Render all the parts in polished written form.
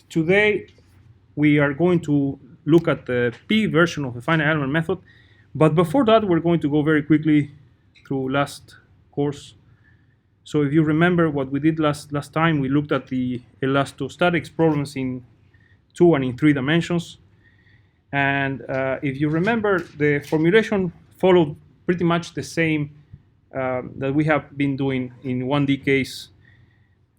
today we are going to look at the P version of the finite element method. But before that, we're going to go very quickly through last course. So if you remember what we did last time, we looked at the elastostatics problems in 2 and in 3 dimensions. And if you remember, the formulation followed pretty much the same that we have been doing in 1D case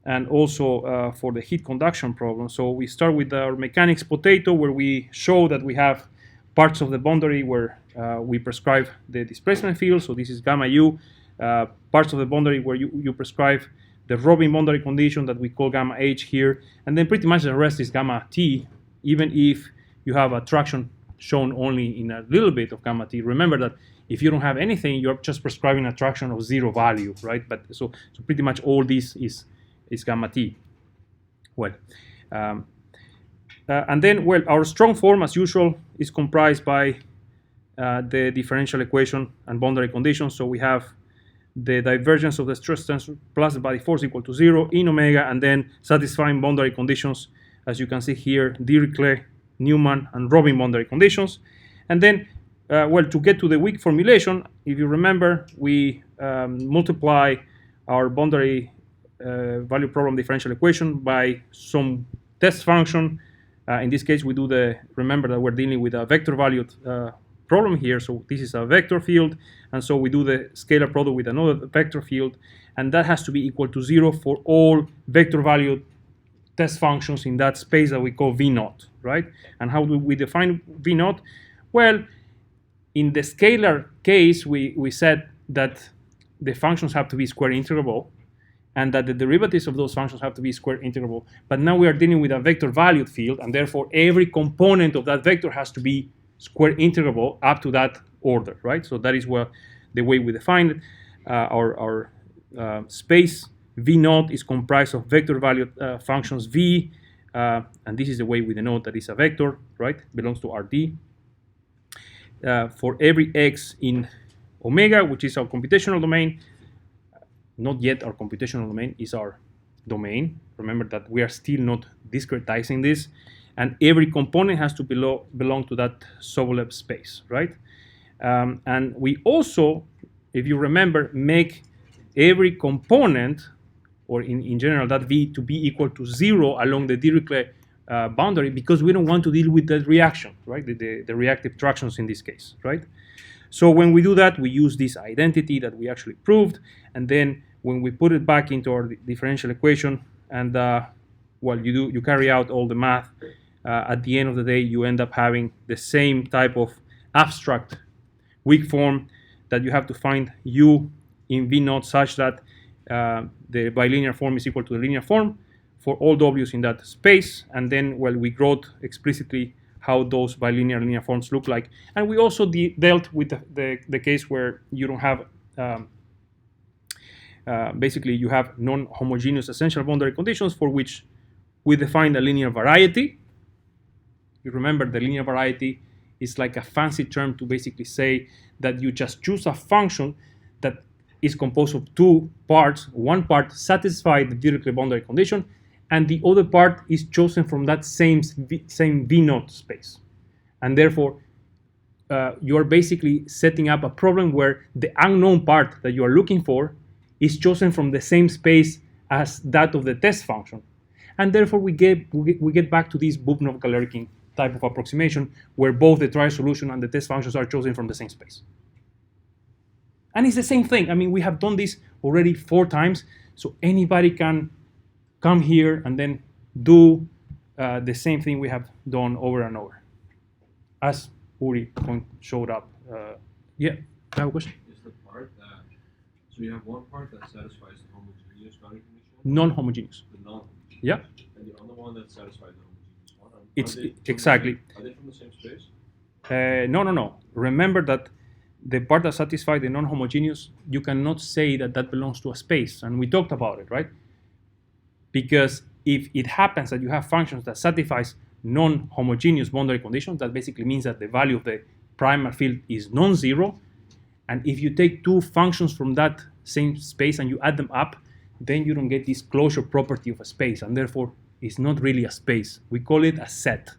and also for the heat conduction problem. So we start with our mechanics potato, where we show that we have parts of the boundary where we prescribe the displacement field. So this is gamma u. Parts of the boundary where you prescribe the Robin boundary condition that we call gamma h here. And then pretty much the rest is gamma t, even if you have attraction shown only in a little bit of gamma t. Remember that if you don't have anything, you're just prescribing attraction of 0 value, right? But so pretty much all this is gamma t. Well, and then, well, our strong form, as usual, is comprised by the differential equation and boundary conditions. So we have the divergence of the stress tensor plus the body force equal to 0 in omega, and then satisfying boundary conditions, as you can see here, Dirichlet, Newman, and Robin boundary conditions. And then, well, to get to the weak formulation, if you remember, we multiply our boundary value problem differential equation by some test function. In this case, we do remember that we're dealing with a vector valued problem here. So this is a vector field. And so we do the scalar product with another vector field. And that has to be equal to 0 for all vector valued test functions in that space that we call V naught, right? And how do we define V naught? Well, in the scalar case, we said that the functions have to be square integrable, and that the derivatives of those functions have to be square integrable. But now we are dealing with a vector valued field, and therefore every component of that vector has to be square integrable up to that order, right? So that is the way we define it. Our space V naught is comprised of vector valued functions V, and this is the way we denote that it's a vector, right? Belongs to Rd. For every x in omega, which is our computational domain. Not yet our computational domain is our domain. Remember that we are still not discretizing this. And every component has to belong to that Sobolev space, right? And we also, if you remember, make every component, or in general that V, to be equal to 0 along the Dirichlet boundary, because we don't want to deal with the reaction, right? The reactive tractions in this case, right? So when we do that, we use this identity that we actually proved, and then when we put it back into our differential equation, and well, you carry out all the math, at the end of the day, you end up having the same type of abstract weak form that you have to find u in V naught such that the bilinear form is equal to the linear form for all w's in that space. And then, well, we wrote explicitly how those bilinear linear forms look like. And we also dealt with the case where you don't have, basically you have non-homogeneous essential boundary conditions for which we define a linear variety. You remember the linear variety is like a fancy term to basically say that you just choose a function that is composed of 2 parts. One part satisfies the Dirichlet boundary condition, and the other part is chosen from that same V naught space. And therefore, you are basically setting up a problem where the unknown part that you are looking for is chosen from the same space as that of the test function. And therefore, we get back to this Bubnov-Galerkin type of approximation where both the trial solution and the test functions are chosen from the same space. And it's the same thing. I mean, we have done this already 4 times, so anybody can come here and then do the same thing we have done over and over, as Uri showed up. Yeah, I have a question? Is the part that, so you have one part that satisfies the homogeneous boundary condition? Non-homogeneous. The non-homogeneous. Yeah. And the other one that satisfies the homogeneous one? It's exactly. Are they from the same space? No. Remember that the part that satisfies the non-homogeneous, you cannot say that belongs to a space, and we talked about it, right? Because if it happens that you have functions that satisfies non-homogeneous boundary conditions, that basically means that the value of the primal field is non-zero. And if you take 2 functions from that same space and you add them up, then you don't get this closure property of a space, and therefore It's not really a space. We call it a set.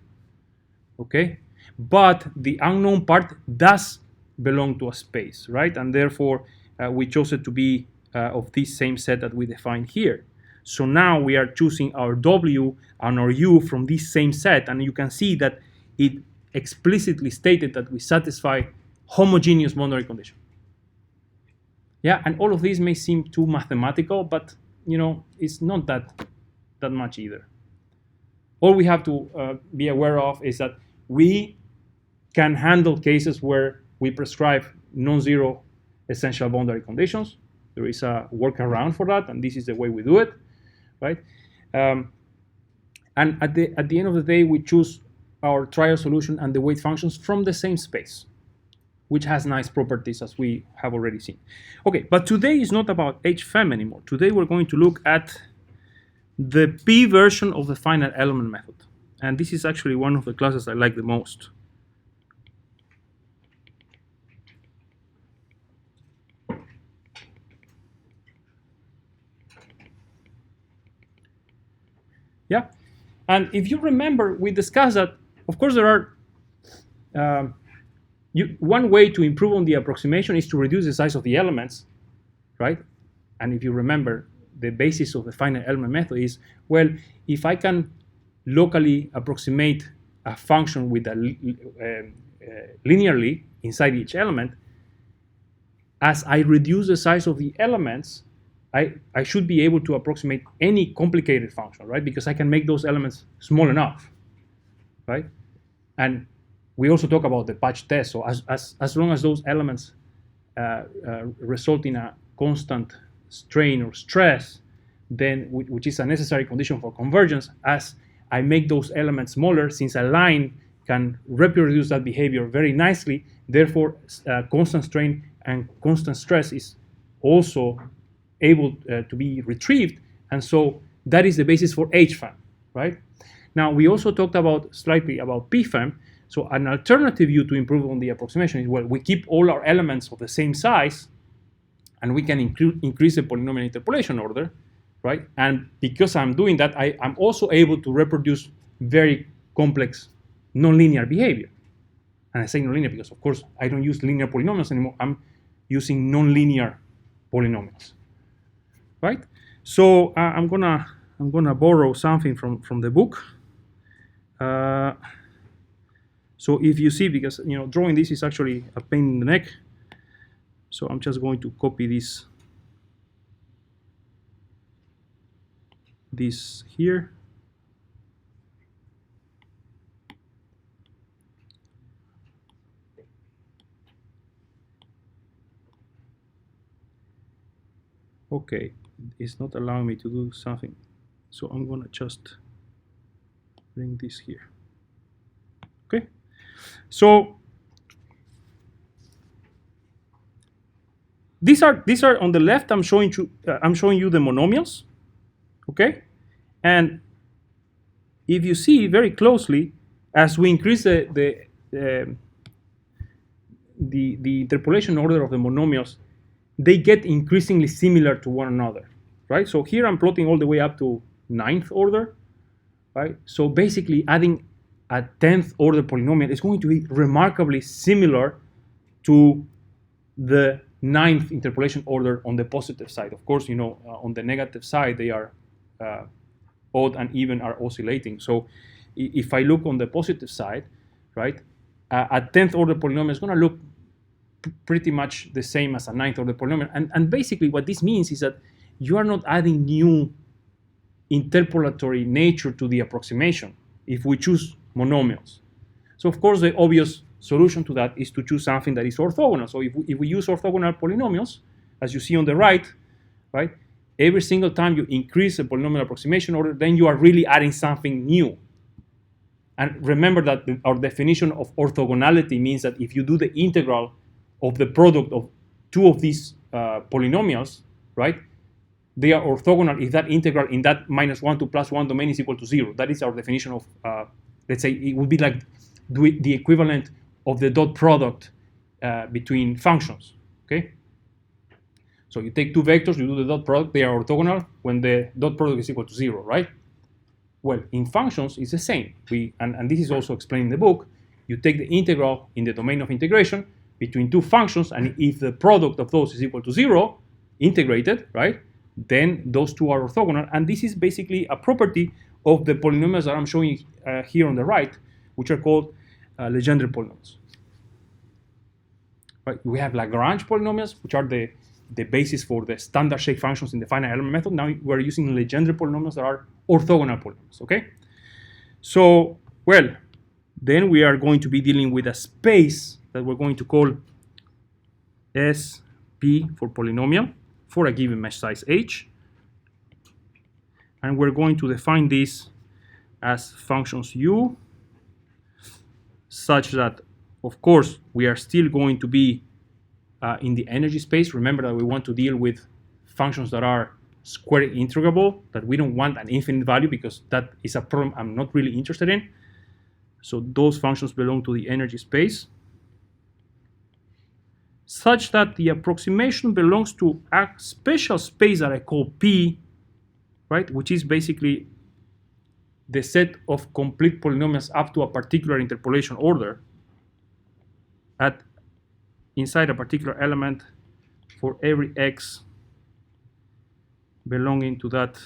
Okay? But the unknown part does belong to a space, right? And therefore, we chose it to be of this same set that we define here. So now we are choosing our W and our U from this same set, and you can see that it explicitly stated that we satisfy homogeneous boundary condition. Yeah, and all of these may seem too mathematical, but you know, it's not that much either. All we have to be aware of is that we can handle cases where we prescribe non-zero essential boundary conditions. There is a workaround for that, and this is the way we do it, right? And at the end of the day, we choose our trial solution and the weight functions from the same space, which has nice properties as we have already seen. Okay, but today is not about p-FEM anymore. Today we're going to look at the P version of the finite element method. And this is actually one of the classes I like the most. Yeah, and if you remember, we discussed that, of course, there are one way to improve on the approximation is to reduce the size of the elements, right? And if you remember, the basis of the finite element method is, well, if I can locally approximate a function with linearly inside each element, as I reduce the size of the elements, I should be able to approximate any complicated function, right? Because I can make those elements small enough, right? And we also talk about the patch test. So as long as those elements result in a constant strain or stress, then which is a necessary condition for convergence, as I make those elements smaller, since a line can reproduce that behavior very nicely, therefore constant strain and constant stress is also able to be retrieved, and so that is the basis for p-FEM, right? Now we also talked slightly about p-FEM. So an alternative view to improve on the approximation is, well, we keep all our elements of the same size, and we can increase the polynomial interpolation order, right? And because I'm doing that, I'm also able to reproduce very complex nonlinear behavior. And I say nonlinear because, of course, I don't use linear polynomials anymore. I'm using nonlinear polynomials, right? So I'm gonna borrow something from the book. So if you see, because you know, drawing this is actually a pain in the neck, so I'm just going to copy this here. Okay, it's not allowing me to do something, so I'm gonna just bring this here. Okay, so these are on the left. I'm showing you the monomials. Okay, and if you see very closely, as we increase the interpolation order of the monomials, they get increasingly similar to one another, right? So here I'm plotting all the way up to 9th order, right? So basically adding a 10th order polynomial is going to be remarkably similar to the 9th interpolation order on the positive side. Of course, you know, on the negative side, they are odd and even are oscillating. So if I look on the positive side, right, a 10th order polynomial is going to look pretty much the same as a 9th order polynomial. And basically what this means is that you are not adding new interpolatory nature to the approximation if we choose monomials. So of course the obvious solution to that is to choose something that is orthogonal. So if we use orthogonal polynomials, as you see on the right, every single time you increase the polynomial approximation order, then you are really adding something new. And remember that our definition of orthogonality means that if you do the integral of the product of two of these polynomials, right, they are orthogonal if that integral in that -1 to +1 domain is equal to 0. That is our definition of, let's say, it would be like the equivalent of the dot product between functions, okay? So you take two vectors, you do the dot product, they are orthogonal when the dot product is equal to 0, right? Well, in functions, it's the same. And this is also explained in the book. You take the integral in the domain of integration between two functions, and if the product of those is equal to 0, integrated, right, then those two are orthogonal. And this is basically a property of the polynomials that I'm showing here on the right, which are called Legendre polynomials. Right? We have Lagrange polynomials, which are the basis for the standard shape functions in the finite element method. Now we're using Legendre polynomials that are orthogonal polynomials, okay? So, well, then we are going to be dealing with a space that we're going to call SP for polynomial for a given mesh size H. And we're going to define this as functions U such that, of course, we are still going to be in the energy space. Remember that we want to deal with functions that are square integrable, that we don't want an infinite value because that is a problem I'm not really interested in. So those functions belong to the energy space, such that the approximation belongs to a special space that I call P, right, which is basically the set of complete polynomials up to a particular interpolation order inside a particular element for every x belonging to that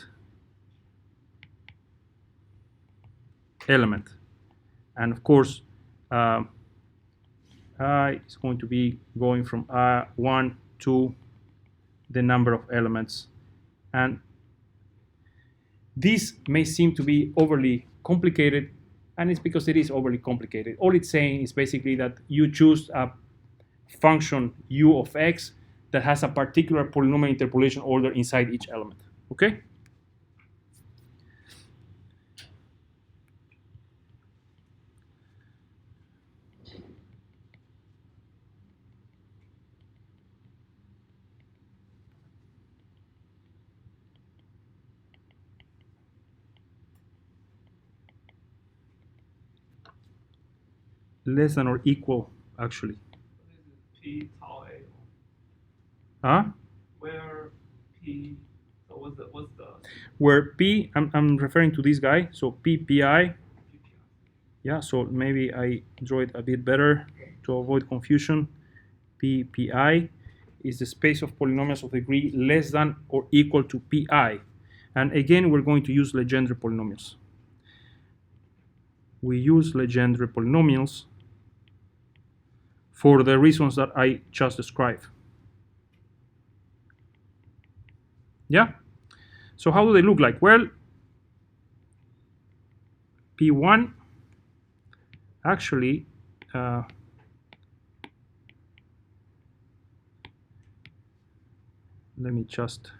element. And of course, I is going to be going from 1 to the number of elements. And this may seem to be overly complicated, and it's because it is overly complicated. All it's saying is basically that you choose a function u of x that has a particular polynomial interpolation order inside each element, okay? Less than or equal, actually. P tau A. Huh? Where P, so what's the Where P, I'm referring to this guy, so PPI. Yeah, so maybe I draw it a bit better to avoid confusion. PPI is the space of polynomials of degree less than or equal to Pi. And again, we're going to use Legendre polynomials. We use Legendre polynomials for the reasons that I just described. Yeah? So how do they look like? Well, P1 actually let me just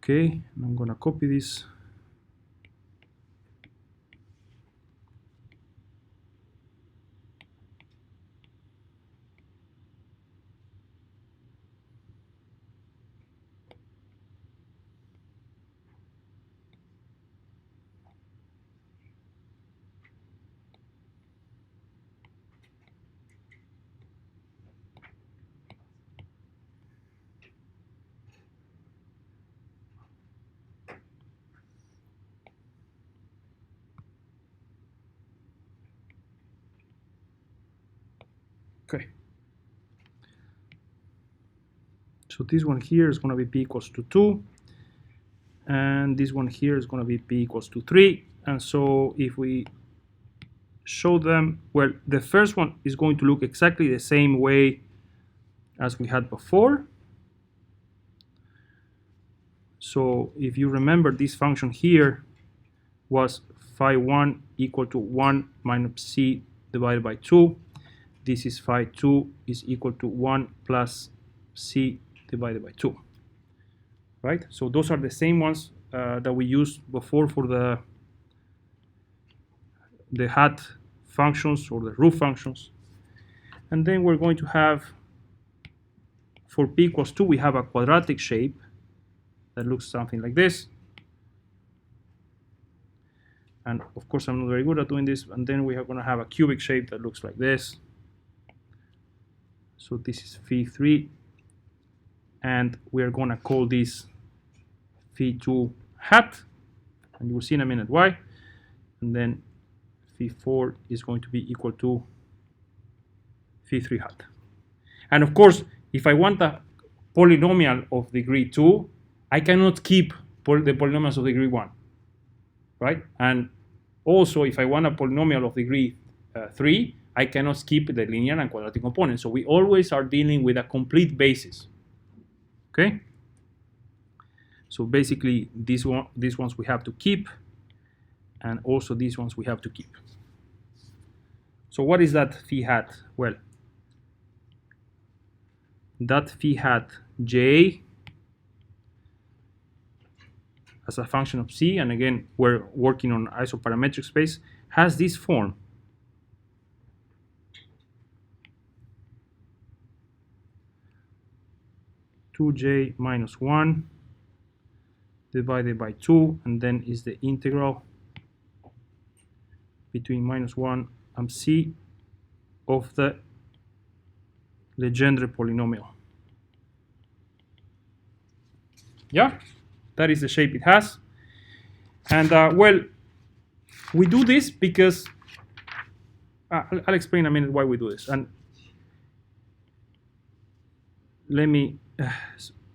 okay, I'm gonna copy this. Okay. So this one here is going to be p equals to 2. And this one here is going to be p equals to 3. And so if we show them, well, the first one is going to look exactly the same way as we had before. So if you remember, this function here was phi1 equal to 1 minus c divided by 2. This is phi2 is equal to 1 plus c divided by 2. Right? So those are the same ones that we used before for the hat functions or the roof functions. And then we're going to have, for p equals 2, we have a quadratic shape that looks something like this. And of course, I'm not very good at doing this. And then we are going to have a cubic shape that looks like this. So this is phi3. And we are going to call this phi2 hat. And you will see in a minute why. And then phi4 is going to be equal to phi3 hat. And of course, if I want a polynomial of degree 2, I cannot keep the polynomials of degree 1. Right? And also, if I want a polynomial of degree 3, I cannot skip the linear and quadratic components. So we always are dealing with a complete basis. Okay? So basically, these ones we have to keep, and also these ones we have to keep. So what is that phi hat? Well, that phi hat j as a function of c, and again, we're working on isoparametric space, has this form. J minus 1 divided by 2, and then is the integral between minus 1 and c of the Legendre polynomial. Yeah, that is the shape it has. And well, we do this because I'll explain in a minute why we do this. And let me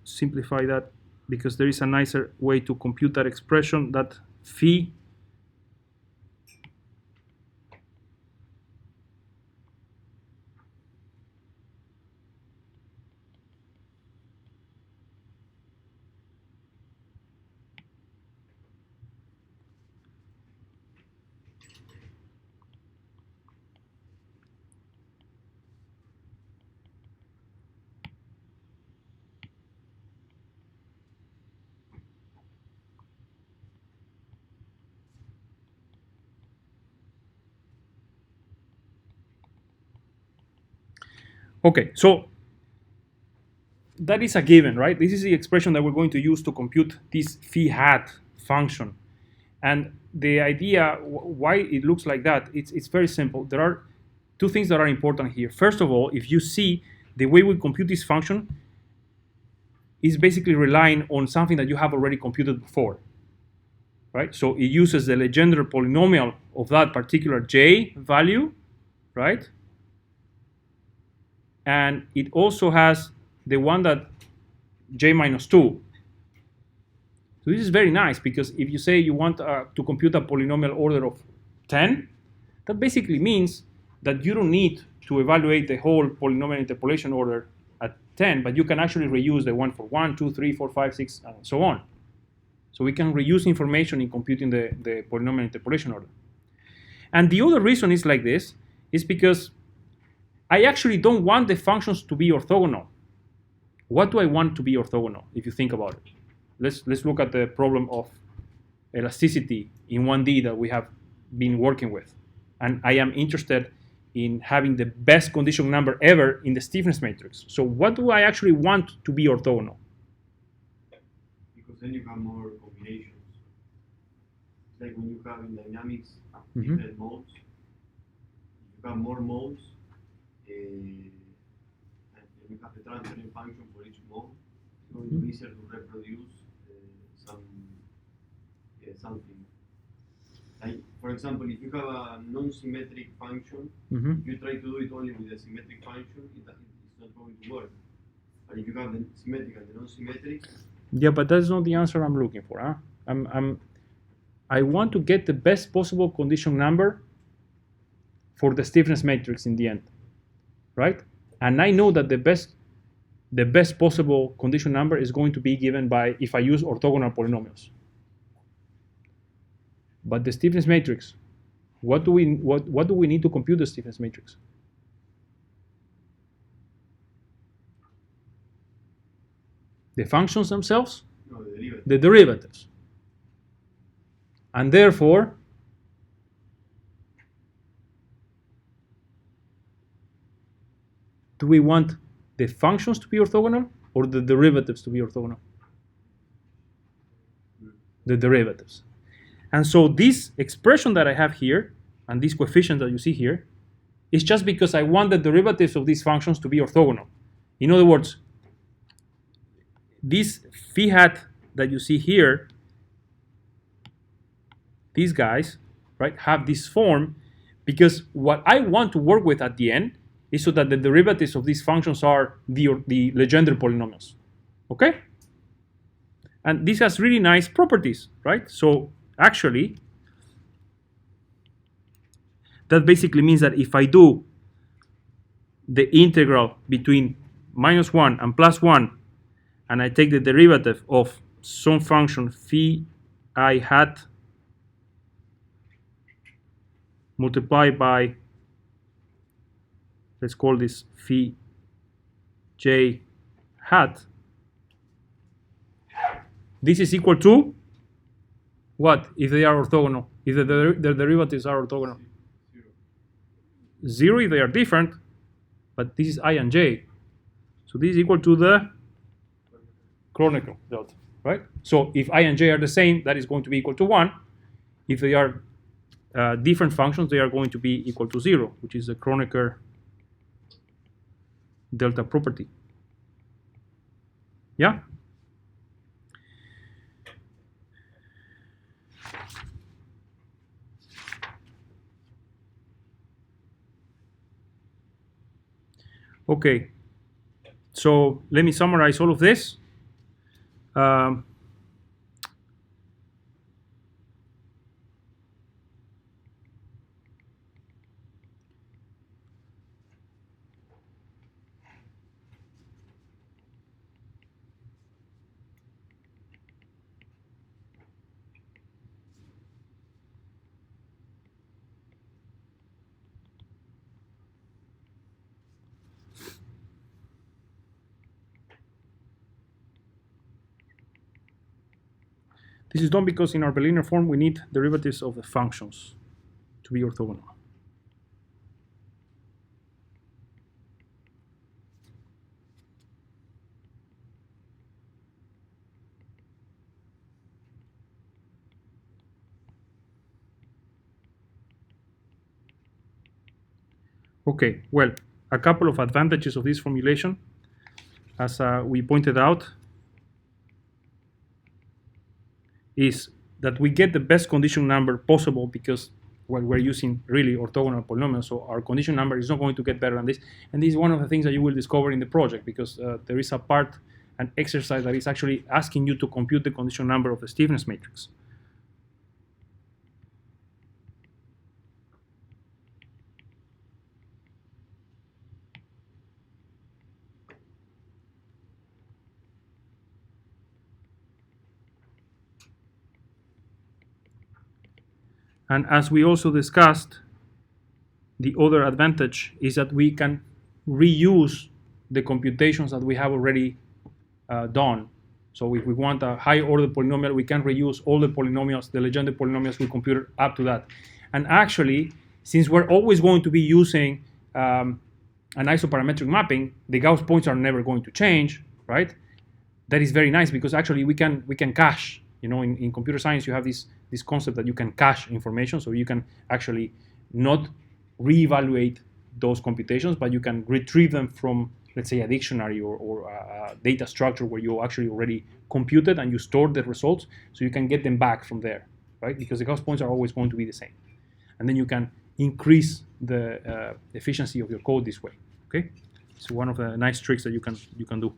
simplify that, because there is a nicer way to compute that expression, that phi Okay, so that is a given, right? This is the expression that we're going to use to compute this phi hat function. And the idea why it looks like that, it's very simple. There are two things that are important here. First of all, if you see the way we compute this function is basically relying on something that you have already computed before, right? So it uses the Legendre polynomial of that particular j value, right? And it also has the one that j minus 2. So this is very nice, because if you say you want to compute a polynomial order of 10, that basically means that you don't need to evaluate the whole polynomial interpolation order at 10, but you can actually reuse the one for 1, 2, 3, 4, 5, 6, and so on. So we can reuse information in computing the polynomial interpolation order. And the other reason is like this, is because I actually don't want the functions to be orthogonal. What do I want to be orthogonal, if you think about it? Let's look at the problem of elasticity in 1D that we have been working with. And I am interested in having the best condition number ever in the stiffness matrix. So what do I actually want to be orthogonal? Because then you have more combinations. Like when you have in dynamics different modes, you have more modes, and you have the transferring function for each mode. It's going to be easier to reproduce something. Like, for example, if you have a non-symmetric function, if you try to do it only with a symmetric function, it's not going to work. But if you have the symmetric and the non-symmetric, yeah, but that's not the answer I'm looking for. Huh? I want to get the best possible condition number for the stiffness matrix in the end, right? And I know that the best possible condition number is going to be given by if I use orthogonal polynomials. But the stiffness matrix, what do we need to compute the stiffness matrix? The functions themselves? no, the derivative. The derivatives. And therefore, do we want the functions to be orthogonal or the derivatives to be orthogonal? The derivatives. And so this expression that I have here, and this coefficient that you see here, is just because I want the derivatives of these functions to be orthogonal. In other words, this phi hat that you see here, these guys, right, have this form because what I want to work with at the end is so that the derivatives of these functions are the Legendre polynomials. Okay? And this has really nice properties, right? So actually, that basically means that if I do the integral between -1 and +1, and I take the derivative of some function phi I hat multiplied by, let's call this phi j hat, this is equal to what if they are orthogonal? If the derivatives are orthogonal? 0 if they are different, but this is I and j. So this is equal to the Kronecker delta, right? So if I and j are the same, that is going to be equal to 1. If they are different functions, they are going to be equal to 0, which is the Kronecker delta property. Yeah? Okay, so let me summarize all of this. This is done because in our bilinear form we need derivatives of the functions to be orthogonal. Okay, well, a couple of advantages of this formulation, as we pointed out, is that we get the best condition number possible because well, we're using really orthogonal polynomials, so our condition number is not going to get better than this. And this is one of the things that you will discover in the project because there is a part, an exercise that is actually asking you to compute the condition number of the stiffness matrix. And as we also discussed, the other advantage is that we can reuse the computations that we have already done. So if we want a high order polynomial, we can reuse all the polynomials, the Legendre polynomials we computed up to that. And actually, since we're always going to be using an isoparametric mapping, the Gauss points are never going to change, right? That is very nice because actually we can cache. You know, in computer science, you have this concept that you can cache information, so you can actually not reevaluate those computations, but you can retrieve them from, let's say, a dictionary or a data structure where you actually already computed and you stored the results, so you can get them back from there, right? Because the Gauss points are always going to be the same, and then you can increase the efficiency of your code this way. Okay, so one of the nice tricks that you can do.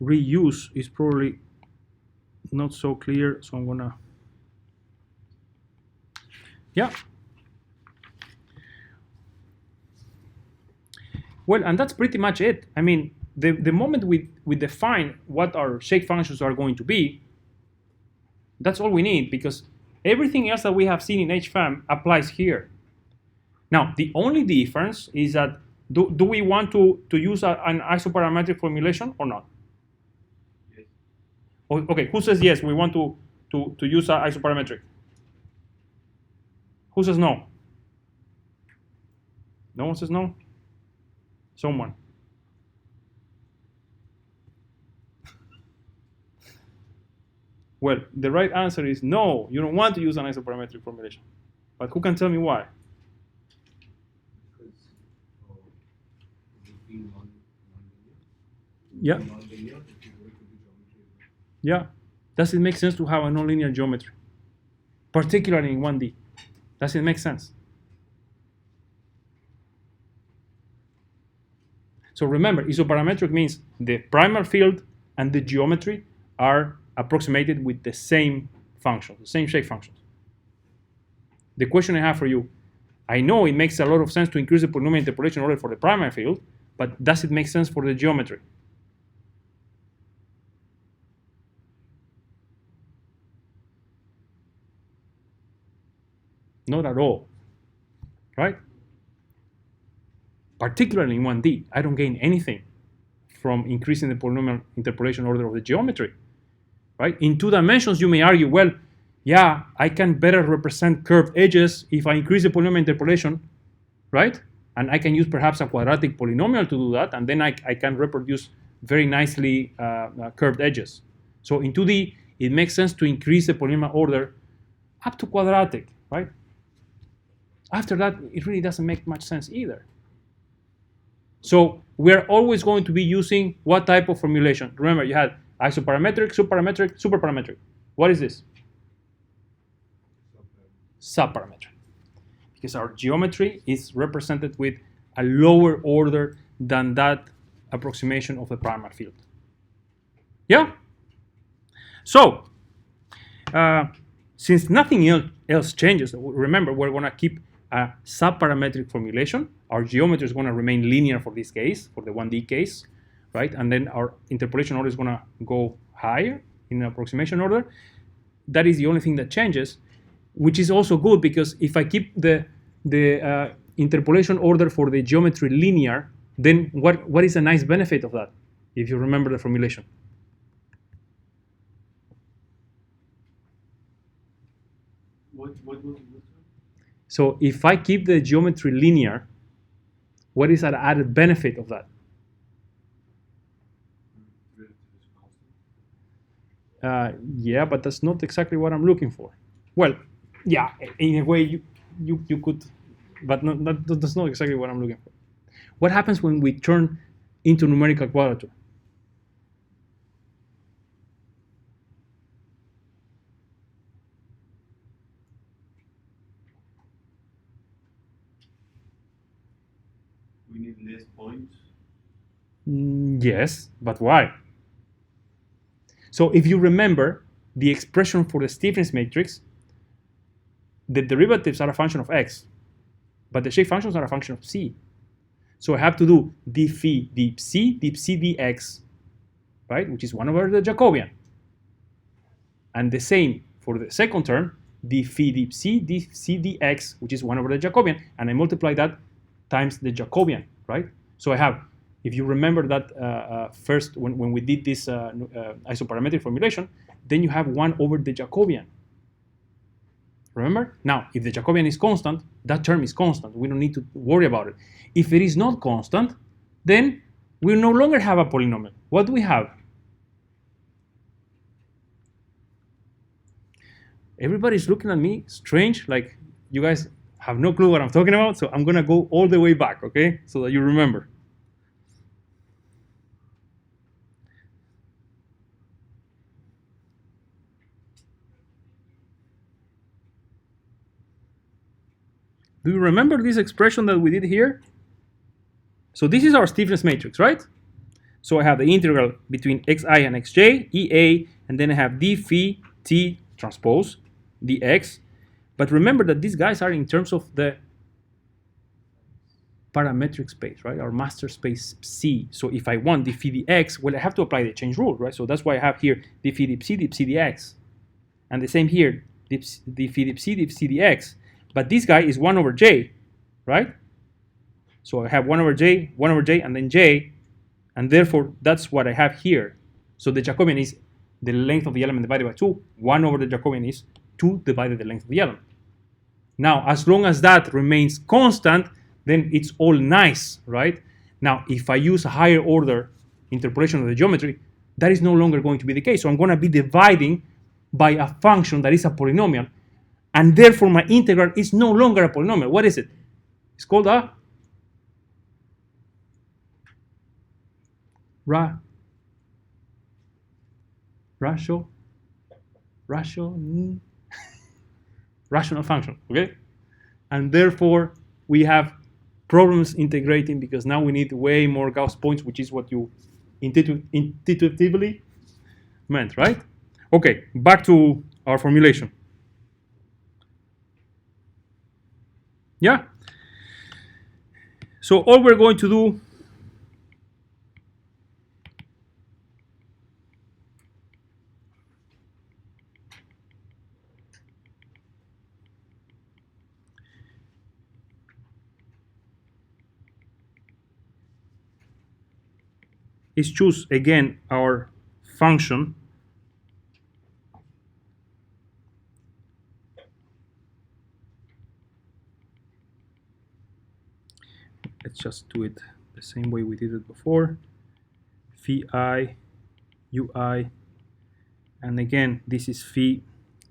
Reuse is probably not so clear, so I'm gonna, yeah. Well, and that's pretty much it. I mean, the moment we define what our shape functions are going to be, that's all we need because everything else that we have seen in h-FEM applies here. Now, the only difference is that do we want to use an isoparametric formulation or not? Yes. Okay, who says yes, we want to use an isoparametric? Who says no? No one says no? Someone. Well, the right answer is no, you don't want to use an isoparametric formulation. But who can tell me why? Because it being non-linear. Yeah. Non-linear, if you go into the geometry. Yeah. Does it make sense to have a nonlinear geometry? Particularly in 1D. Does it make sense? So remember, isoparametric means the primal field and the geometry are approximated with the same function, the same shape functions. The question I have for you, I know it makes a lot of sense to increase the polynomial interpolation order for the primary field, but does it make sense for the geometry? Not at all, right? Particularly in 1D, I don't gain anything from increasing the polynomial interpolation order of the geometry, right? In 2 dimensions, you may argue, well, yeah, I can better represent curved edges if I increase the polynomial interpolation, right? And I can use perhaps a quadratic polynomial to do that, and then I can reproduce very nicely curved edges. So in 2D, it makes sense to increase the polynomial order up to quadratic, right? After that, it really doesn't make much sense either. So we're always going to be using what type of formulation? Remember, you had isoparametric, subparametric, superparametric. What is this? Subparametric. Because our geometry is represented with a lower order than that approximation of the primal field. Yeah? So, since nothing else changes, remember, we're going to keep a subparametric formulation. Our geometry is going to remain linear for this case, for the 1D case, right? And then our interpolation order is going to go higher in the approximation order. That is the only thing that changes, which is also good because if I keep the interpolation order for the geometry linear, then what is a nice benefit of that, if you remember the formulation? What was it? So if I keep the geometry linear, what is an added benefit of that? Yeah, but that's not exactly what I'm looking for. Well, yeah, in a way you could, but that's not exactly what I'm looking for. What happens when we turn into numerical quadrature? We need less points. Yes, but why? So if you remember the expression for the stiffness matrix, the derivatives are a function of x, but the shape functions are a function of c. So I have to do d phi dip c dx, right, which is 1 over the Jacobian. And the same for the second term, d phi dip c dx, which is 1 over the Jacobian, and I multiply that times the Jacobian, right? So I have, if you remember that first, when we did this isoparametric formulation, then you have 1 over the Jacobian. Remember? Now, if the Jacobian is constant, that term is constant. We don't need to worry about it. If it is not constant, then we no longer have a polynomial. What do we have? Everybody's looking at me strange, like you guys have no clue what I'm talking about, so I'm going to go all the way back, okay, so that you remember. Do you remember this expression that we did here? So this is our stiffness matrix, right? So I have the integral between xi and xj, ea, and then I have d phi t transpose dx. But remember that these guys are in terms of the parametric space, right? Our master space C. So if I want d phi dx, well, I have to apply the change rule, right? So that's why I have here d phi dip c dx. And the same here, d phi dip c dx. But this guy is 1 over j, right? So I have 1 over j, and then j, and therefore that's what I have here. So the Jacobian is the length of the element divided by 2. 1 over the Jacobian is 2 divided the length of the element. Now, as long as that remains constant, then it's all nice, right? Now, if I use a higher order interpolation of the geometry, that is no longer going to be the case. So I'm going to be dividing by a function that is a polynomial, and therefore my integral is no longer a polynomial. What is it? It's called a rational function, okay? And therefore, we have problems integrating because now we need way more Gauss points, which is what you intuitively meant, right? Okay, back to our formulation. Yeah? So all we're going to do is choose again our function let's just do it the same way we did it before. Phi I, ui, and again this is phi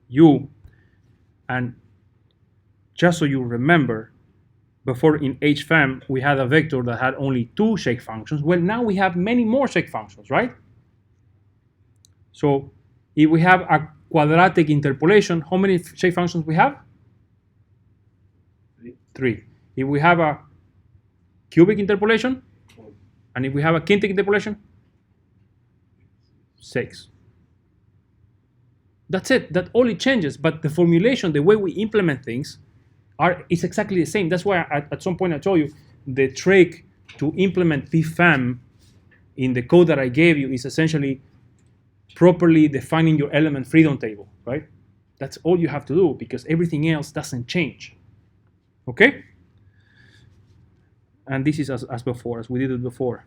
u. And just so you remember, before in p-FEM we had a vector that had only 2 shake functions. Well, now we have many more shake functions, right? So if we have a quadratic interpolation, how many shake functions we have? 3. If we have a cubic interpolation, and if we have a kinetic interpolation, 6. That's it. That only changes, but the formulation, the way we implement things, is exactly the same. That's why at some point I told you the trick to implement p-FEM in the code that I gave you is essentially properly defining your element freedom table, right? That's all you have to do because everything else doesn't change. Okay? And this is as before, as we did it before.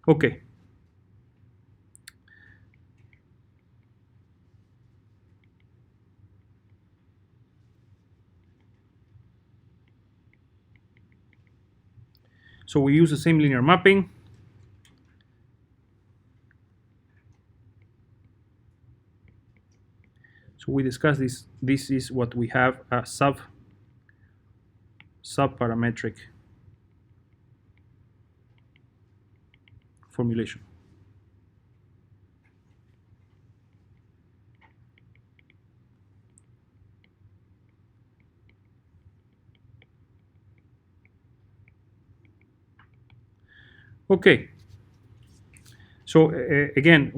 Okay. So we use the same linear mapping. So we discussed this. This is what we have, a subparametric formulation. Okay. So again,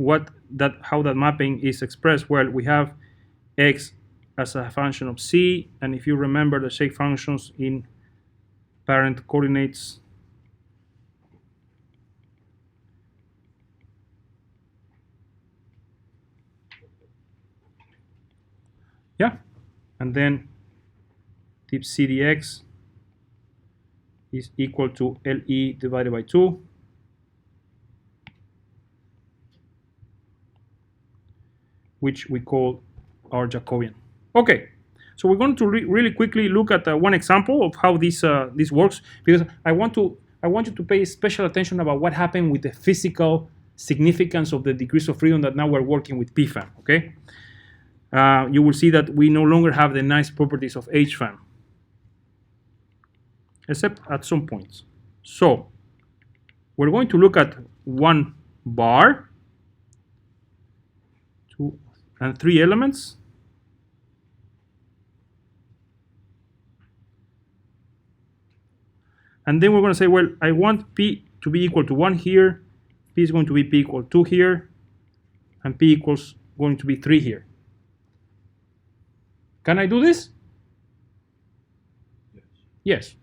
how that mapping is expressed? Well, we have x as a function of c, and if you remember the shake functions in parent coordinates, yeah, and then tip c dx is equal to le divided by 2. Which we call our Jacobian. Okay, so we're going to really quickly look at one example of how this works, because I want you to pay special attention about what happened with the physical significance of the degrees of freedom that now we're working with p-FEM. Okay, you will see that we no longer have the nice properties of h-FEM, except at some points. So we're going to look at one bar, 2 and 3 elements. And then we're going to say, well, I want p to be equal to 1 here, p is going to be p equal 2 here, and p equals going to be 3 here. Can I do this? Yes. Yes.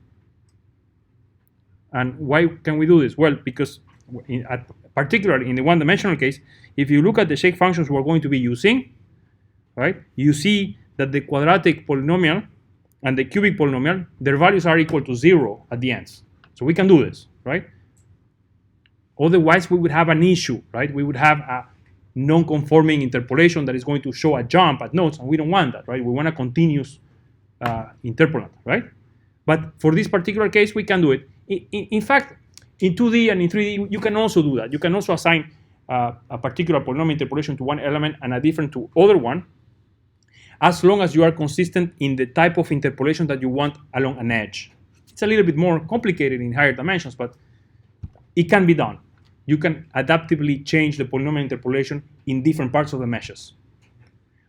And why can we do this? Well, because particularly in the one-dimensional case, if you look at the shake functions we're going to be using, right, you see that the quadratic polynomial and the cubic polynomial, their values are equal to 0 at the ends. So we can do this, right? Otherwise, we would have an issue, right? We would have a non-conforming interpolation that is going to show a jump at nodes, and we don't want that, right? We want a continuous interpolant, right? But for this particular case, we can do it. In fact, in 2D and in 3D, you can also do that. You can also assign a particular polynomial interpolation to one element and a different to other one, as long as you are consistent in the type of interpolation that you want along an edge. It's a little bit more complicated in higher dimensions, but it can be done. You can adaptively change the polynomial interpolation in different parts of the meshes,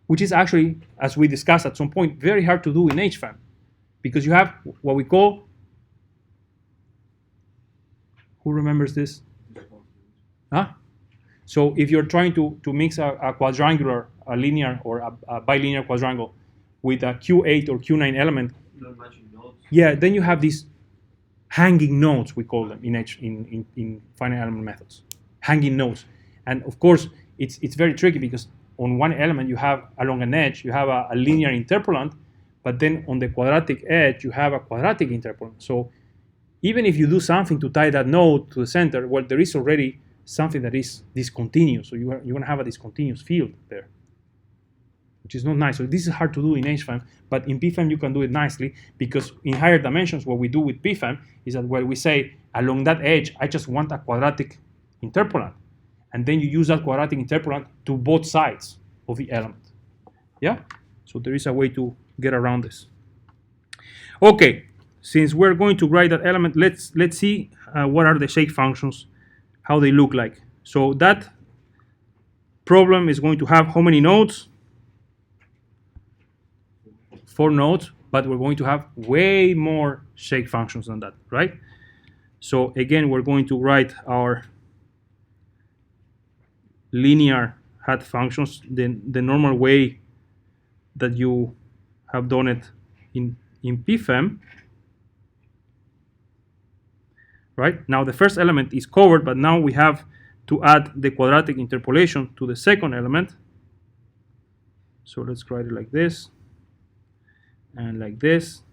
which is actually, as we discussed at some point, very hard to do in h-FEM, because you have what we call, who remembers this? Huh? So if you're trying to mix a quadrangular, a linear, or a bilinear quadrangle with a Q8 or Q9 element, Not matching nodes. yeah, then you have these hanging nodes, we call them in finite element methods, hanging nodes. And of course, it's very tricky because on one element you have along an edge you have a linear interpolant, but then on the quadratic edge you have a quadratic interpolant. So even if you do something to tie that node to the center, well, there is already something that is discontinuous. So you're going to have a discontinuous field there, which is not nice. So this is hard to do in h-FEM, but in p-FEM you can do it nicely, because in higher dimensions what we do with p-FEM is that, well, we say along that edge I just want a quadratic interpolant, and then you use that quadratic interpolant to both sides of the element. Yeah? So there is a way to get around this. Okay, since we're going to write that element, let's see what are the shape functions, how they look like. So that problem is going to have how many nodes? 4 nodes, but we're going to have way more shape functions than that, right? So again, we're going to write our linear hat functions the normal way that you have done it in p-FEM. Right? Now the first element is covered, but now we have to add the quadratic interpolation to the second element. So let's write it like this and like this.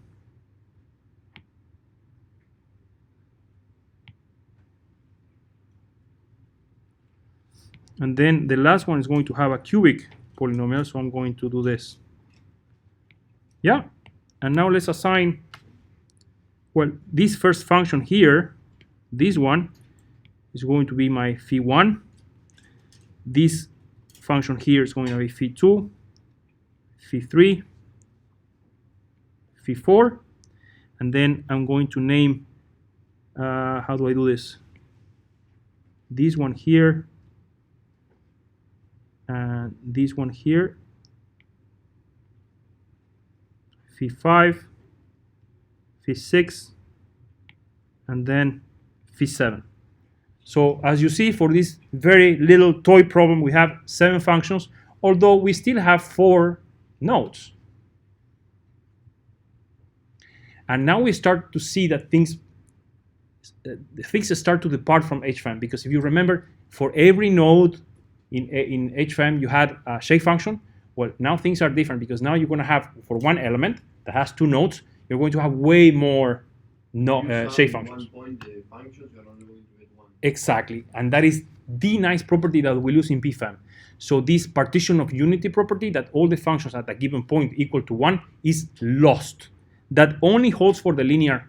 And then the last one is going to have a cubic polynomial, so I'm going to do this. Yeah, and now let's assign, well, this first function here, this one is going to be my phi1. This function here is going to be phi2, phi3, phi4, and then I'm going to name, how do I do this? This one here, and this one here, phi5, phi6, and then phi7. So as you see, for this very little toy problem, we have 7 functions, although we still have 4 nodes. And now we start to see that things start to depart from h-FEM, because if you remember, for every node in h-FEM you had a shape function. Well, now things are different, because now you're going to have, for one element that has 2 nodes, you're going to have way more shape functions. One point, the functions you're only going to get 1. Exactly, and that is the nice property that we lose in p-FEM. So this partition of unity property, that all the functions at a given point equal to 1, is lost. That only holds for the linear.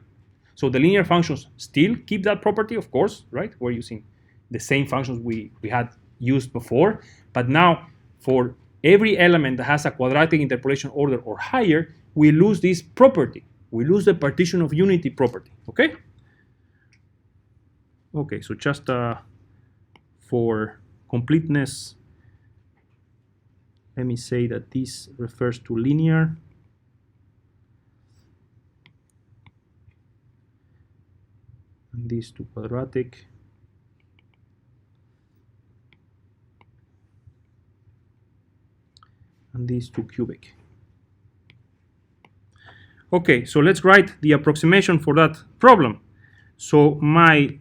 So the linear functions still keep that property, of course, right? We're using the same functions we had used before, but now for every element that has a quadratic interpolation order or higher, we lose this property. We lose the partition of unity property, okay? Okay, so just for completeness, let me say that this refers to linear. And this to quadratic. And these to cubic. Okay, so let's write the approximation for that problem. So my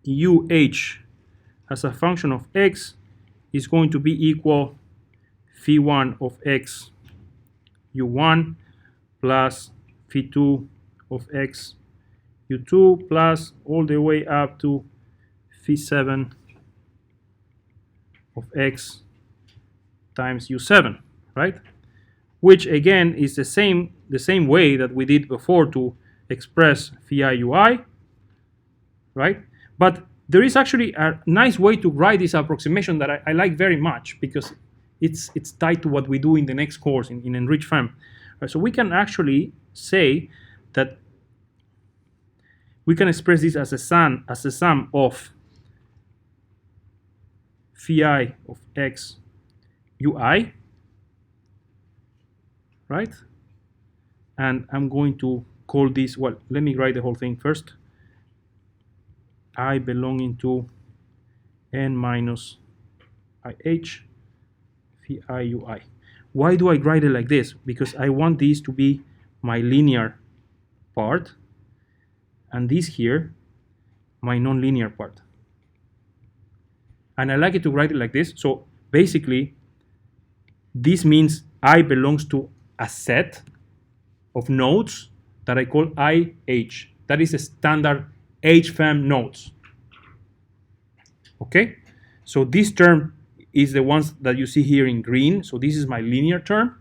UH as a function of x is going to be equal phi1 of x u1 plus phi2 of x u2 plus all the way up to phi7 of x times u7, right? Which again is the same way that we did before to express phi ui, right? But there is actually a nice way to write this approximation that I like very much, because it's tied to what we do in the next course in enriched FEM. Right, so we can actually say that we can express this as a sum of phi of x ui, right? And I'm going to call this, well, let me write the whole thing first. I belonging to n minus ih phi ui. Why do I write it like this? Because I want this to be my linear part, and this here my non-linear part. And I like it to write it like this. So basically, this means I belongs to a set of nodes that I call IH. That is a standard h-FEM nodes. Okay? So this term is the ones that you see here in green. So this is my linear term.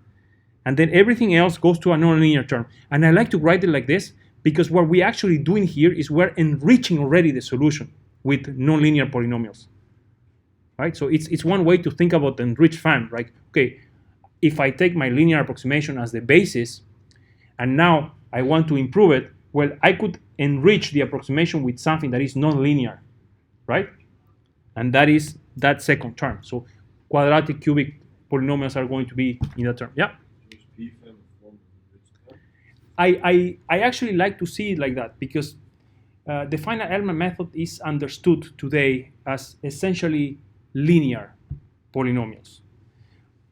And then everything else goes to a non-linear term. And I like to write it like this because what we're actually doing here is we're enriching already the solution with non-linear polynomials. Right? So it's one way to think about the enriched FEM, right? Okay, if I take my linear approximation as the basis, and now I want to improve it, well, I could enrich the approximation with something that is non-linear, right? And that is that second term. So quadratic cubic polynomials are going to be in that term. Yeah? I actually like to see it like that, because the finite element method is understood today as essentially linear polynomials.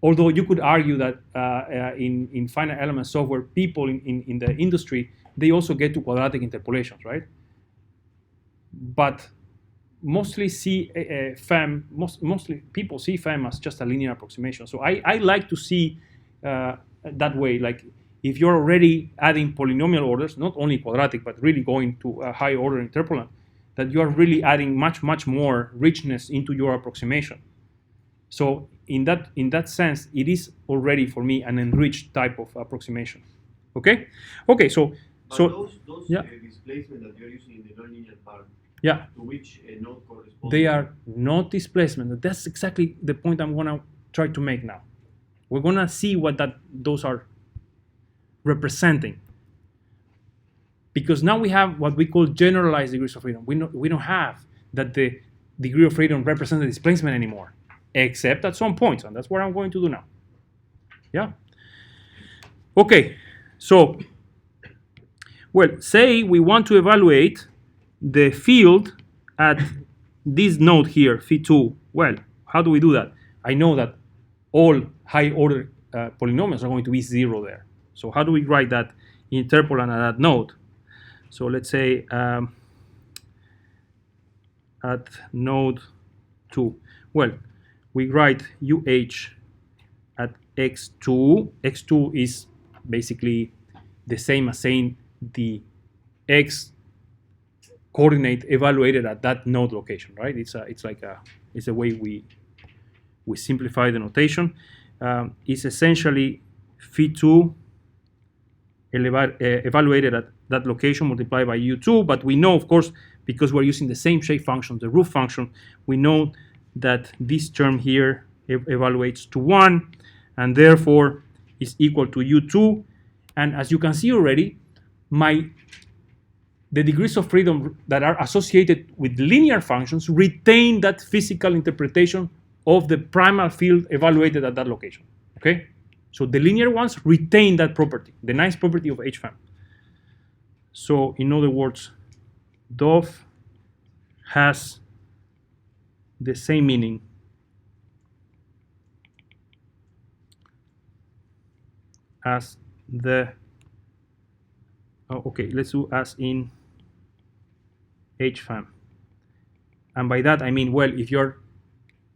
Although you could argue that in finite element software, people in the industry, they also get to quadratic interpolations, right? But mostly mostly people see FEM as just a linear approximation. So I like to see that way, like if you're already adding polynomial orders, not only quadratic, but really going to a high order interpolant, that you are really adding much more richness into your approximation. So in that sense, it is already for me an enriched type of approximation. Okay? Okay, so those yeah. Displacement that you're using in the nonlinear part, Yeah. to which node corresponds? They are not displacement. That's exactly the point I'm gonna try to make now. We're gonna see what those are representing. Because now we have what we call generalized degrees of freedom. We don't have that the degree of freedom represents the displacement anymore, except at some points, and that's what I'm going to do now. Yeah? Okay, so, well, say we want to evaluate the field at this node here, phi2. Well, how do we do that? I know that all high order polynomials are going to be 0 there. So how do we write that interpolant at that node? So let's say at node 2. Well, we write UH at x2. x2 is basically the same as saying the x coordinate evaluated at that node location, right? It's a way we simplify the notation. It's essentially phi2 evaluated at that location multiplied by u2, but we know, of course, because we're using the same shape function, the root function, we know that this term here evaluates to 1, and therefore is equal to u2. And as you can see already, the degrees of freedom that are associated with linear functions retain that physical interpretation of the primal field evaluated at that location. Okay? So the linear ones retain that property, the nice property of h-FEM. So in other words, dov has the same meaning as the, okay, let's do as in h-FEM. And by that I mean, well, if you're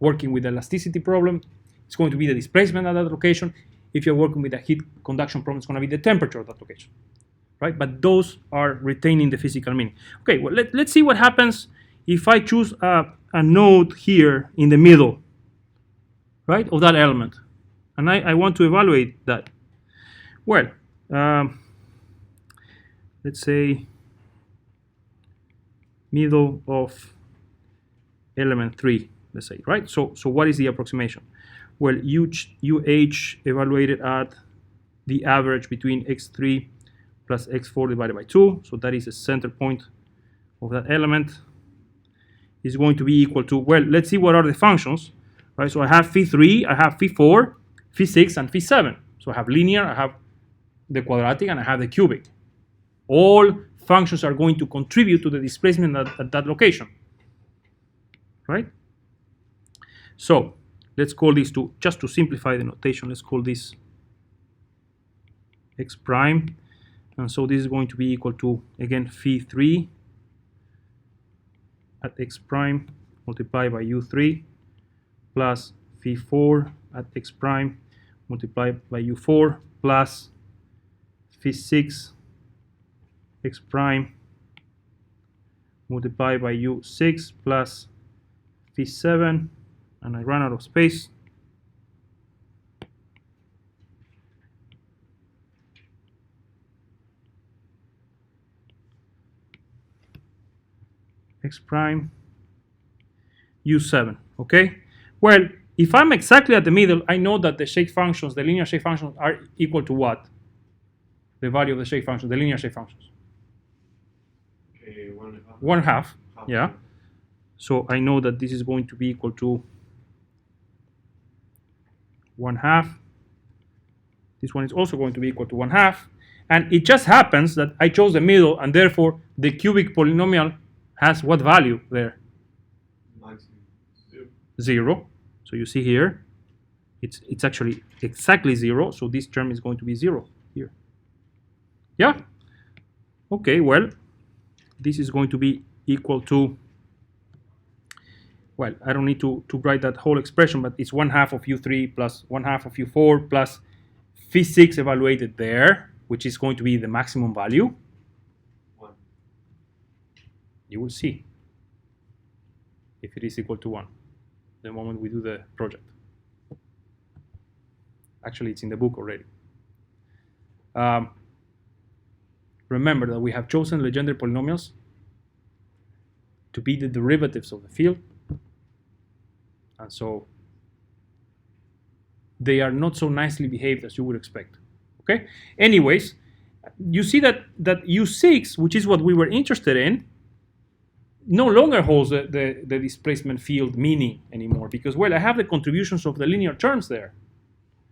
working with the elasticity problem, it's going to be the displacement at that location. if you're working with a heat conduction problem, it's going to be the temperature of that location, right? But those are retaining the physical meaning. Okay, well, let's see what happens if I choose a node here in the middle, right, of that element. And I want to evaluate that. Well, let's say middle of element 3, let's say, right? So what is the approximation? Well, UH evaluated at the average between x3 plus x4 divided by 2. So that is the center point of that element. Is going to be equal to, well, let's see what are the functions, right? So I have phi3, I have phi4, phi6, and phi7. So I have linear, I have the quadratic, and I have the cubic. All functions are going to contribute to the displacement at that location, right? So let's call this just to simplify the notation, let's call this x prime. And so this is going to be equal to, again, phi3 at x prime multiplied by u3 plus phi4 at x prime multiplied by u4 plus phi6 x prime multiplied by u6 plus phi7, and I run out of space. X prime u7, okay? Well, if I'm exactly at the middle, I know that the shape functions, the linear shape functions, are equal to what? The value of the shape function, the linear shape functions. 1.5. 1/2, yeah. So I know that this is going to be equal to 1/2. This one is also going to be equal to 1/2. And it just happens that I chose the middle, and therefore the cubic polynomial has what value there? Maximum 0. So you see here, it's actually exactly 0. So this term is going to be 0 here. Yeah? Okay, well, this is going to be equal to, well, I don't need to write that whole expression, but it's 1/2 of u3 plus 1/2 of u4 plus phi6 evaluated there, which is going to be the maximum value. 1. You will see if it is equal to 1 the moment we do the project. Actually, it's in the book already. Remember that we have chosen Legendre polynomials to be the derivatives of the field, and so they are not so nicely behaved as you would expect. Okay. Anyways, you see that U6, which is what we were interested in, no longer holds the displacement field meaning anymore, because, well, I have the contributions of the linear terms there.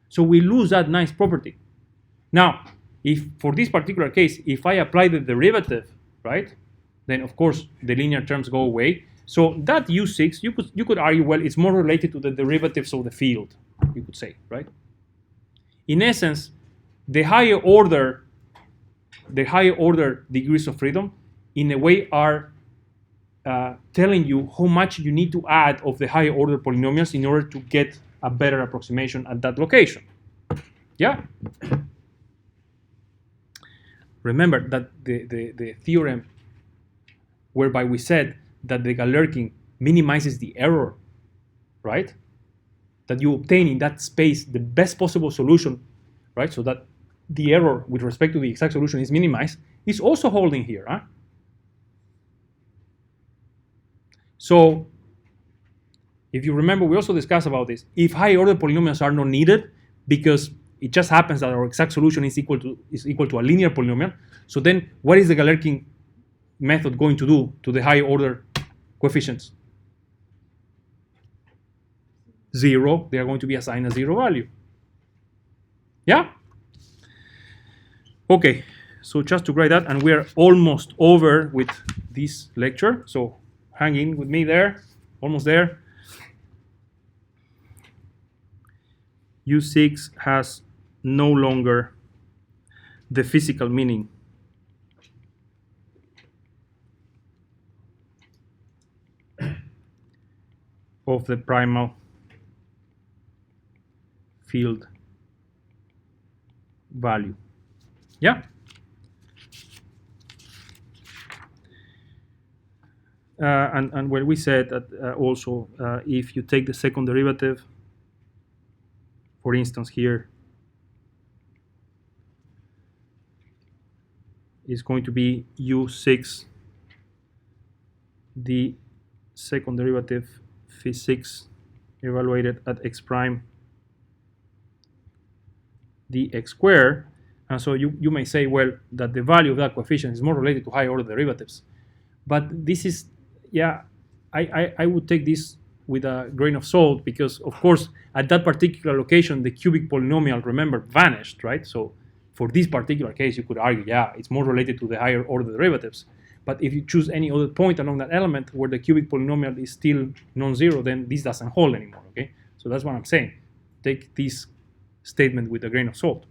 So we lose that nice property. Now, if for this particular case, if I apply the derivative, right, then of course the linear terms go away. So that U6, you could argue, well, it's more related to the derivatives of the field, you could say, right? In essence, the higher order degrees of freedom, in a way, are telling you how much you need to add of the higher order polynomials in order to get a better approximation at that location. Yeah? Remember that the theorem whereby we said that the Galerkin minimizes the error, right? That you obtain in that space the best possible solution, right? So that the error with respect to the exact solution is minimized, is also holding here. Huh? So if you remember, we also discussed about this. If high order polynomials are not needed, because it just happens that our exact solution is equal to a linear polynomial, so then what is the Galerkin method going to do to the high order coefficients? 0. They are going to be assigned a 0 value. Yeah? Okay, so just to write that, and we're almost over with this lecture, so hang in with me there, almost there. U6 has no longer the physical meaning of the primal field value. Yeah? And when we said that also, if you take the second derivative, for instance here, is going to be u6, the second derivative phi6 evaluated at x prime dx squared. And so you may say, well, that the value of that coefficient is more related to higher order derivatives. But this is, yeah, I would take this with a grain of salt, because, of course, at that particular location, the cubic polynomial, remember, vanished, right? So for this particular case, you could argue, yeah, it's more related to the higher order derivatives. But if you choose any other point along that element where the cubic polynomial is still non-zero, then this doesn't hold anymore, okay? So that's what I'm saying. Take this statement with a grain of salt.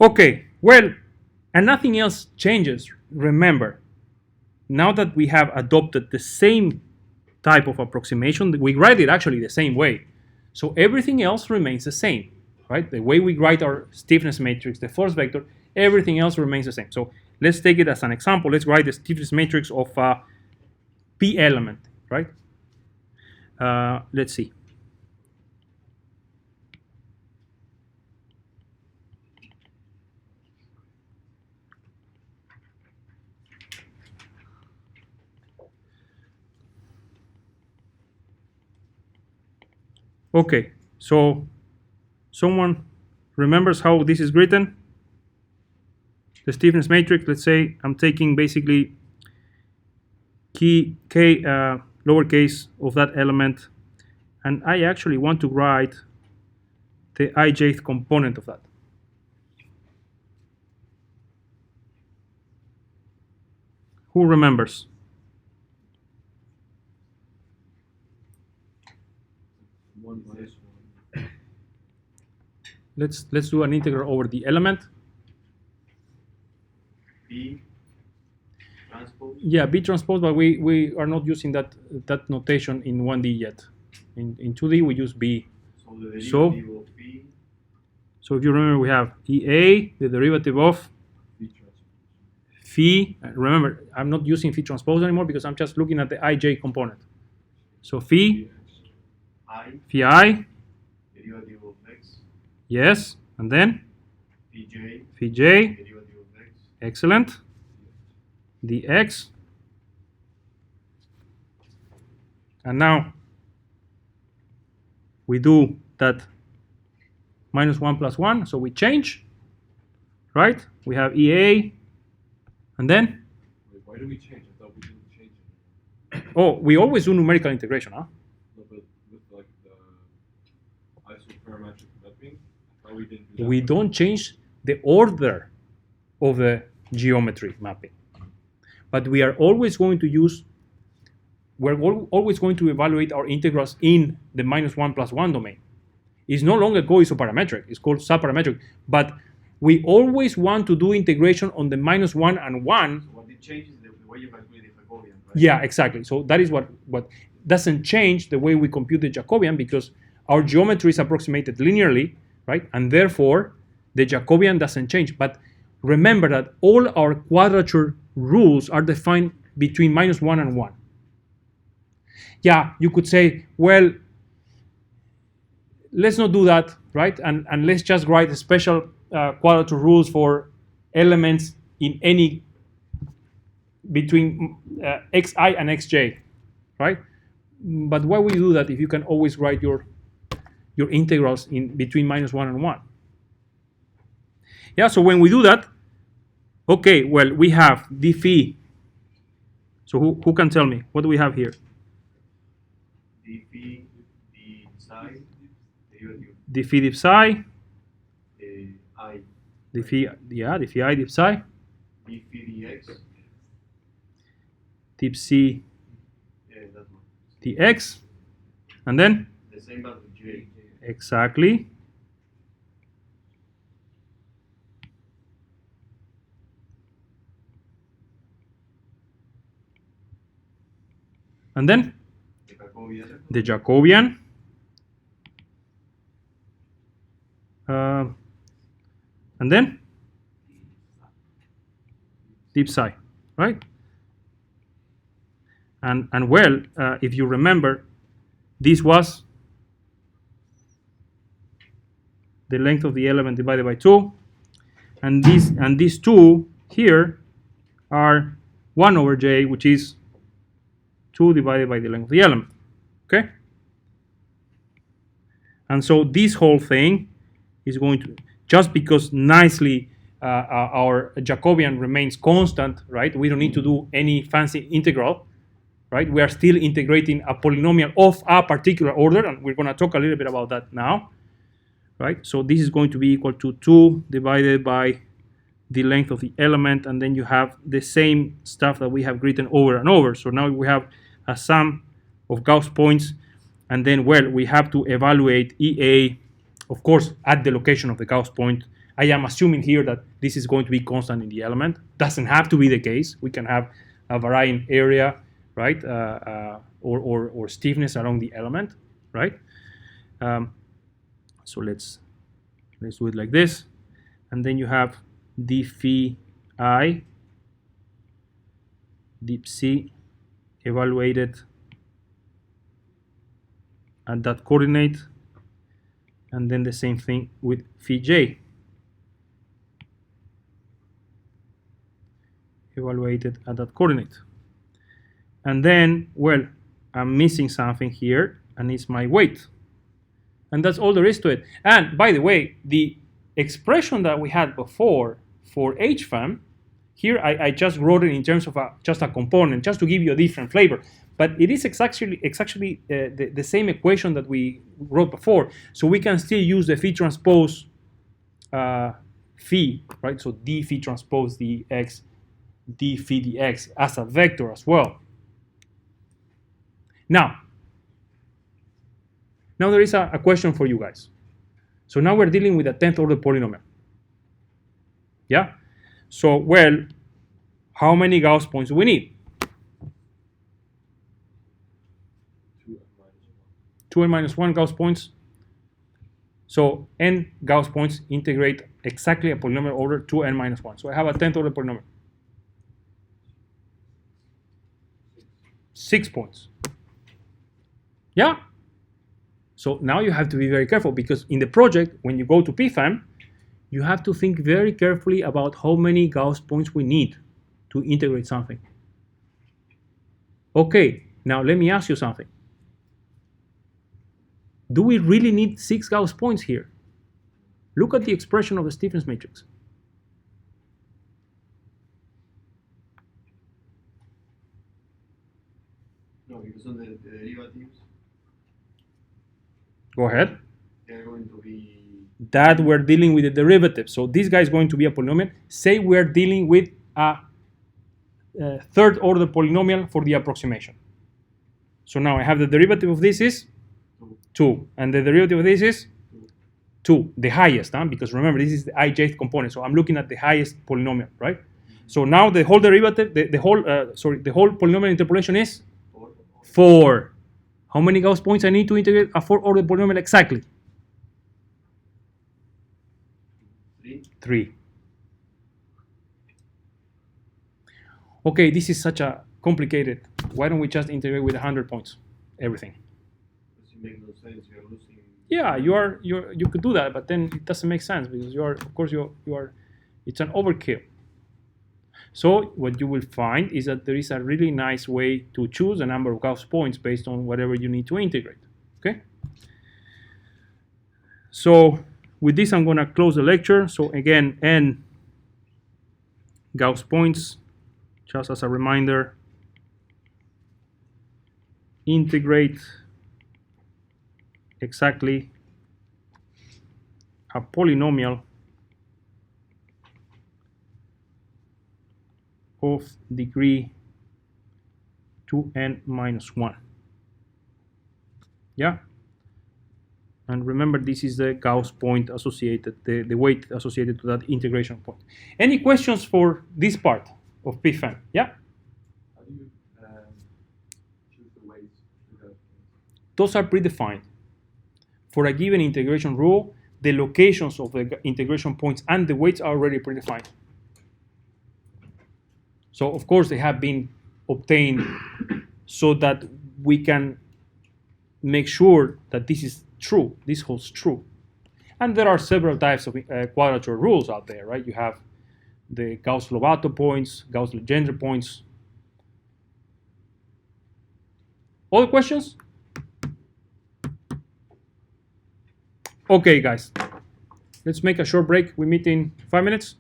Okay, well, and nothing else changes. Remember, now that we have adopted the same type of approximation, we write it actually the same way. So everything else remains the same, right? The way we write our stiffness matrix, the force vector, everything else remains the same. So let's take it as an example. Let's write the stiffness matrix of P element, right? Let's see. Okay, so someone remembers how this is written? The stiffness matrix, let's say I'm taking basically k lowercase of that element, and I actually want to write the ijth component of that. Who remembers? Let's do an integral over the element. B transpose. Yeah, B transpose, but we are not using that notation in 1D yet. In 2D we use B. So the derivative So- of B So if you remember, we have EA, the derivative of phi. Remember, I'm not using phi transpose anymore because I'm just looking at the ij component. So phi, I phi I, derivative of X, yes, and then P J phi j, derivative of X, excellent, dx. And now we do that minus 1 plus 1, so we change, right? We have EA, and then, Wait, why do we change? I thought we didn't change it. oh, we always do numerical integration, huh? No, but with like the isoparametric mapping, I thought we didn't do that. We don't change the order of the geometry mapping, but we are always going to use, always going to evaluate our integrals in the minus 1 plus 1 domain. It's no longer called isoparametric, it's called subparametric, but we always want to do integration on the minus 1 and 1. So what it changes is the way you calculate the Jacobian, right? Yeah, exactly. So that is what doesn't change the way we compute the Jacobian, because our geometry is approximated linearly, right? And therefore, the Jacobian doesn't change. But remember that all our quadrature rules are defined between minus 1 and 1. Yeah, you could say, well, let's not do that, right? And let's just write special quadrature rules for elements in any between xi and xj, right? But why would you do that if you can always write your integrals in between minus 1 and 1? Yeah, so when we do that, okay, well, we have d phi. So who can tell me? What do we have here? D phi, D psi, derivative d phi d psi, I, d phi, yeah, d phi I d psi, D phi dx, deep C Yeah, that one. dx, and then The same but with J. exactly. And then The Jacobian. the Jacobian. And then deep psi, right? And well, if you remember, this was the length of the element divided by 2, and these two here are 1 over j, which is 2 divided by the length of the element. Okay? And so this whole thing is going to, just because nicely our Jacobian remains constant, right? We don't need to do any fancy integral, right? We are still integrating a polynomial of a particular order, and we're going to talk a little bit about that now, right? So this is going to be equal to 2 divided by the length of the element, and then you have the same stuff that we have written over and over. So now we have a sum of Gauss points, and then, well, we have to evaluate EA, of course, at the location of the Gauss point. I am assuming here that this is going to be constant in the element. Doesn't have to be the case. We can have a varying area, right, or stiffness along the element, right? So let's do it like this, and then you have d phi I deep C evaluated at that coordinate, and then the same thing with phi j evaluated at that coordinate. And then, well, I'm missing something here, and it's my weight. And that's all there is to it. And by the way, the expression that we had before for h-FEM, here I just wrote it in terms of just a component, just to give you a different flavor. But it is exactly the same equation that we wrote before. So we can still use the phi transpose phi, right? So d phi transpose dx, d phi dx as a vector as well. Now there is a question for you guys. So now we're dealing with a 10th order polynomial. Yeah? So, well, how many Gauss points do we need? 2n minus 1 Gauss points. So n Gauss points integrate exactly a polynomial order 2n minus 1. So I have a 10th order polynomial. 6 points. Yeah? So now you have to be very careful, because in the project, when you go to p-FEM, you have to think very carefully about how many Gauss points we need to integrate something. Okay, now let me ask you something. Do we really need 6 Gauss points here? Look at the expression of the stiffness matrix. No, because on the derivatives, Go ahead. they're going to be. That we're dealing with the derivative. So this guy is going to be a polynomial. Say we're dealing with a third order polynomial for the approximation. So now I have the derivative of this is 2, and the derivative of this is 2, the highest, because remember this is the ijth component. So I'm looking at the highest polynomial, right? So now the whole derivative, the whole polynomial interpolation is 4. How many Gauss points I need to integrate a 4th order polynomial exactly? 3. Okay, this is such a complicated. Why don't we just integrate with 100 points? Everything. Because it makes no sense. You're losing. Yeah, you could do that, but then it doesn't make sense, because you are, of course, you are. It's an overkill. So what you will find is that there is a really nice way to choose a number of Gauss points based on whatever you need to integrate. Okay. So with this, I'm going to close the lecture. So again, n Gauss points, just as a reminder, integrate exactly a polynomial of degree to n minus 1. Yeah? And remember, this is the Gauss point associated, the weight associated to that integration point. Any questions for this part of p-FEM? Yeah? How do you choose the weights for that? Those are predefined. For a given integration rule, the locations of the integration points and the weights are already predefined. So of course they have been obtained so that we can make sure that this is true, this holds true. And there are several types of quadrature rules out there, right? You have the Gauss-Lobato points, Gauss-Legendre points. Other questions? Okay, guys. Let's make a short break. We meet in 5 minutes.